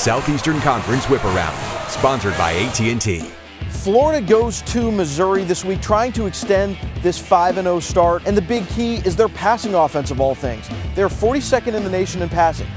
Southeastern Conference Whip Around, sponsored by AT&T. Florida goes to Missouri this week trying to extend this 5-0 start, and the big key is their passing offense of all things. They're 42nd in the nation in passing.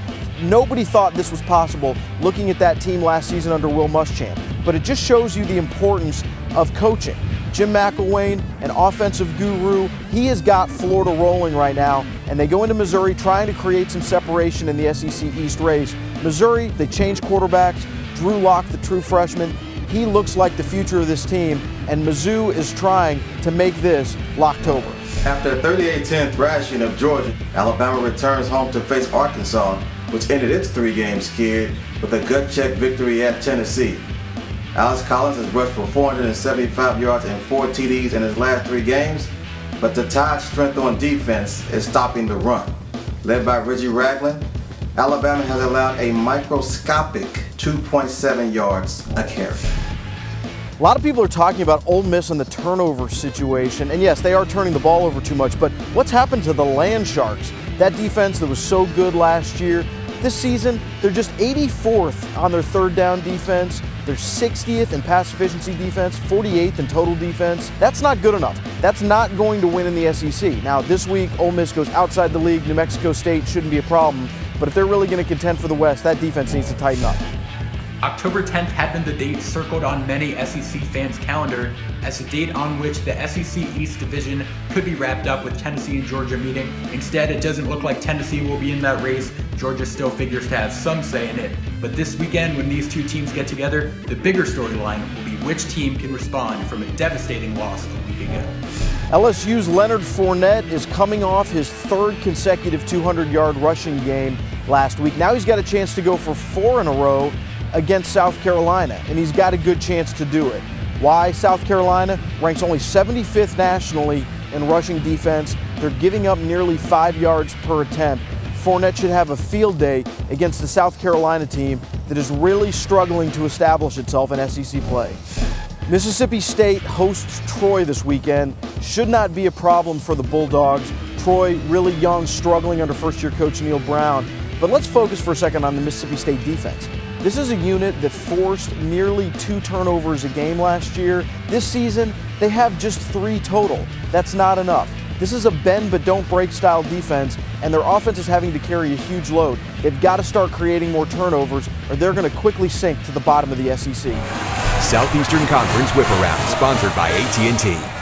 Nobody thought this was possible looking at that team last season under Will Muschamp, but it just shows you the importance of coaching. Jim McElwain, an offensive guru, he has got Florida rolling right now, and they go into Missouri trying to create some separation in the SEC East race. Missouri, they changed quarterbacks. Drew Lock, the true freshman, he looks like the future of this team, and Mizzou is trying to make this Locktober. After a 38-10 thrashing of Georgia, Alabama returns home to face Arkansas, which ended its three-game skid with a gut-check victory at Tennessee. Alex Collins has rushed for 475 yards and 4 TDs in his last 3 games, but the Tide's strength on defense is stopping the run. Led by Reggie Ragland, Alabama has allowed a microscopic 2.7 yards a carry. A lot of people are talking about Ole Miss and the turnover situation, and yes, they are turning the ball over too much, but what's happened to the Land Sharks? That defense that was so good last year, this season, they're just 84th on their third down defense. They're 60th in pass efficiency defense, 48th in total defense. That's not good enough. That's not going to win in the SEC. Now, this week, Ole Miss goes outside the league. New Mexico State shouldn't be a problem, but if they're really going to contend for the West, that defense needs to tighten up. October 10th had been the date circled on many SEC fans' calendar as the date on which the SEC East Division could be wrapped up with Tennessee and Georgia meeting. Instead, it doesn't look like Tennessee will be in that race. Georgia still figures to have some say in it. But this weekend, when these two teams get together, the bigger storyline will be which team can respond from a devastating loss a week ago. LSU's Leonard Fournette is coming off his 3rd consecutive 200-yard rushing game last week. Now he's got a chance to go for 4 in a row against South Carolina, and he's got a good chance to do it. Why? South Carolina ranks only 75th nationally in rushing defense. They're giving up nearly 5 yards per attempt. Fournette should have a field day against the South Carolina team that is really struggling to establish itself in SEC play. Mississippi State hosts Troy this weekend. Should not be a problem for the Bulldogs. Troy, really young, struggling under first-year coach Neil Brown. But let's focus for a second on the Mississippi State defense. This is a unit that forced nearly 2 turnovers a game last year. This season, they have just 3 total. That's not enough. This is a bend but don't break style defense, and their offense is having to carry a huge load. They've got to start creating more turnovers, or they're going to quickly sink to the bottom of the SEC. Southeastern Conference Whip Around, sponsored by AT&T.